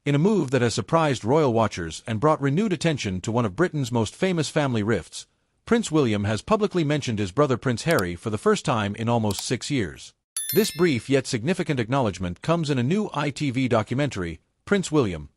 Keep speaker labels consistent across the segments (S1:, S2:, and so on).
S1: In a move that has surprised royal watchers and brought renewed attention to one of Britain's most famous family rifts, Prince William has publicly mentioned his brother Prince Harry for the first time in almost 6 years. This brief yet significant acknowledgement comes in a new ITV documentary, Prince William,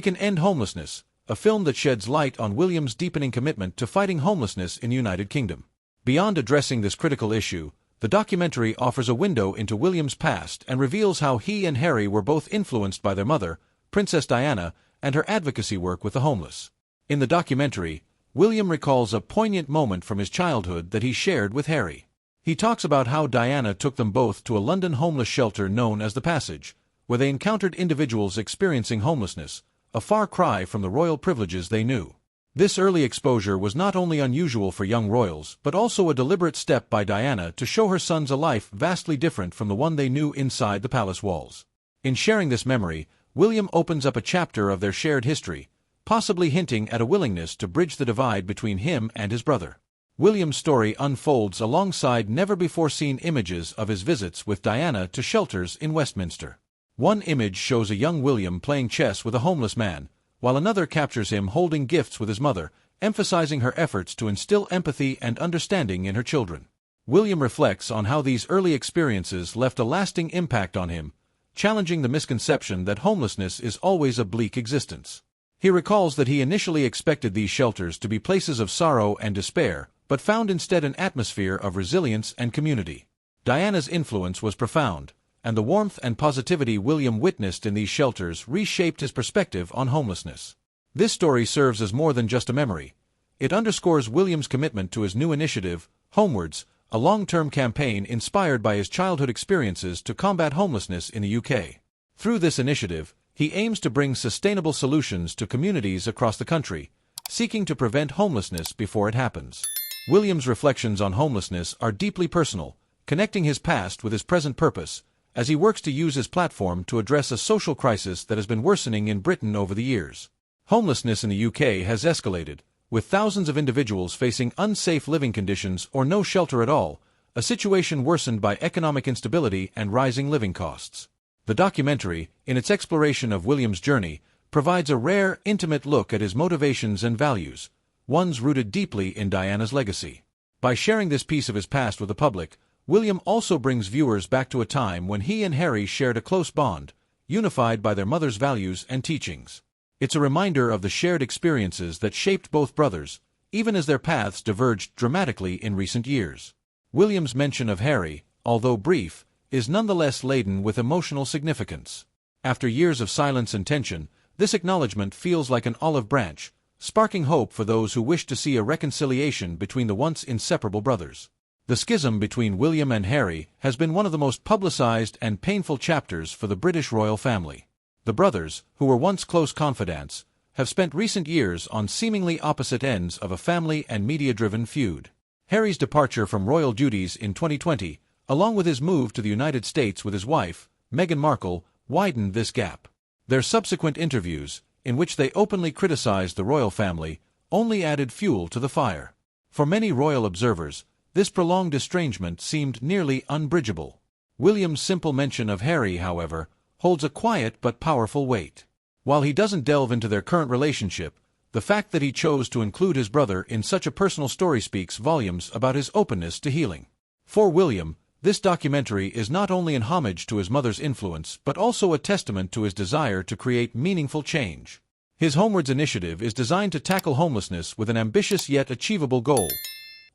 S1: Can End Homelessness, a film that sheds light on William's deepening commitment to fighting homelessness in the United Kingdom. Beyond addressing this critical issue, the documentary offers a window into William's past and reveals how he and Harry were both influenced by their mother, Princess Diana, and her advocacy work with the homeless. In the documentary, William recalls a poignant moment from his childhood that he shared with Harry. He talks about how Diana took them both to a London homeless shelter known as the Passage, where they encountered individuals experiencing homelessness, a far cry from the royal privileges they knew. This early exposure was not only unusual for young royals but also a deliberate step by Diana to show her sons a life vastly different from the one they knew inside the palace walls. In sharing this memory, William opens up a chapter of their shared history, possibly hinting at a willingness to bridge the divide between him and his brother. William's story unfolds alongside never-before-seen images of his visits with Diana to shelters in Westminster. One image shows a young William playing chess with a homeless man, while another captures him holding gifts with his mother, emphasizing her efforts to instill empathy and understanding in her children. William reflects on how these early experiences left a lasting impact on him, challenging the misconception that homelessness is always a bleak existence. He recalls that he initially expected these shelters to be places of sorrow and despair, but found instead an atmosphere of resilience and community. Diana's influence was profound, and the warmth and positivity William witnessed in these shelters reshaped his perspective on homelessness. This story serves as more than just a memory. It underscores William's commitment to his new initiative, Homewards, a long-term campaign inspired by his childhood experiences to combat homelessness in the UK. Through this initiative, he aims to bring sustainable solutions to communities across the country, seeking to prevent homelessness before it happens. William's reflections on homelessness are deeply personal, connecting his past with his present purpose, as he works to use his platform to address a social crisis that has been worsening in Britain over the years. Homelessness in the UK has escalated, with thousands of individuals facing unsafe living conditions or no shelter at all, a situation worsened by economic instability and rising living costs. The documentary, in its exploration of William's journey, provides a rare, intimate look at his motivations and values, ones rooted deeply in Diana's legacy. By sharing this piece of his past with the public, William also brings viewers back to a time when he and Harry shared a close bond, unified by their mother's values and teachings. It's a reminder of the shared experiences that shaped both brothers, even as their paths diverged dramatically in recent years. William's mention of Harry, although brief, is nonetheless laden with emotional significance. After years of silence and tension, this acknowledgement feels like an olive branch, sparking hope for those who wish to see a reconciliation between the once inseparable brothers. The schism between William and Harry has been one of the most publicized and painful chapters for the British royal family. The brothers, who were once close confidants, have spent recent years on seemingly opposite ends of a family and media-driven feud. Harry's departure from royal duties in 2020, along with his move to the United States with his wife, Meghan Markle, widened this gap. Their subsequent interviews, in which they openly criticized the royal family, only added fuel to the fire. For many royal observers, this prolonged estrangement seemed nearly unbridgeable. William's simple mention of Harry, however, holds a quiet but powerful weight. While he doesn't delve into their current relationship, the fact that he chose to include his brother in such a personal story speaks volumes about his openness to healing. For William, this documentary is not only an homage to his mother's influence but also a testament to his desire to create meaningful change. His Homewards initiative is designed to tackle homelessness with an ambitious yet achievable goal: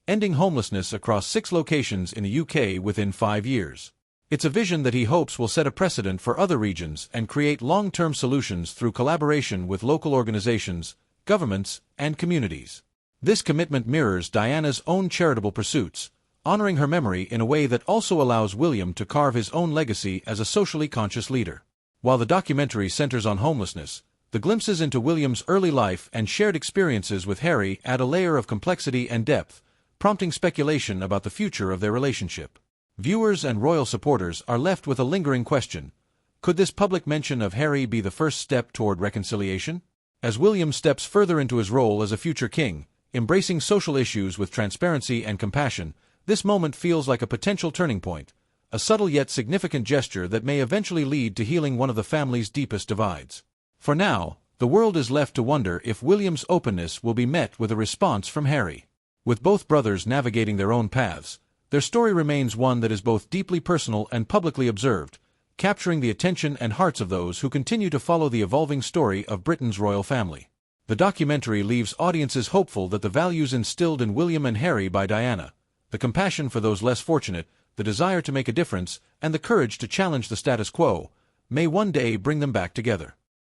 S1: ending homelessness across 6 locations in the UK within 5 years. It's a vision that he hopes will set a precedent for other regions and create long-term solutions through collaboration with local organizations, governments, and communities. This commitment mirrors Diana's own charitable pursuits, honoring her memory in a way that also allows William to carve his own legacy as a socially conscious leader. While the documentary centers on homelessness, the glimpses into William's early life and shared experiences with Harry add a layer of complexity and depth, prompting speculation about the future of their relationship. Viewers and royal supporters are left with a lingering question: could this public mention of Harry be the first step toward reconciliation? As William steps further into his role as a future king, embracing social issues with transparency and compassion, this moment feels like a potential turning point, a subtle yet significant gesture that may eventually lead to healing one of the family's deepest divides. For now, the world is left to wonder if William's openness will be met with a response from Harry. With both brothers navigating their own paths, their story remains one that is both deeply personal and publicly observed, capturing the attention and hearts of those who continue to follow the evolving story of Britain's royal family. The documentary leaves audiences hopeful that the values instilled in William and Harry by Diana, the compassion for those less fortunate, the desire to make a difference, and the courage to challenge the status quo, may one day bring them back together.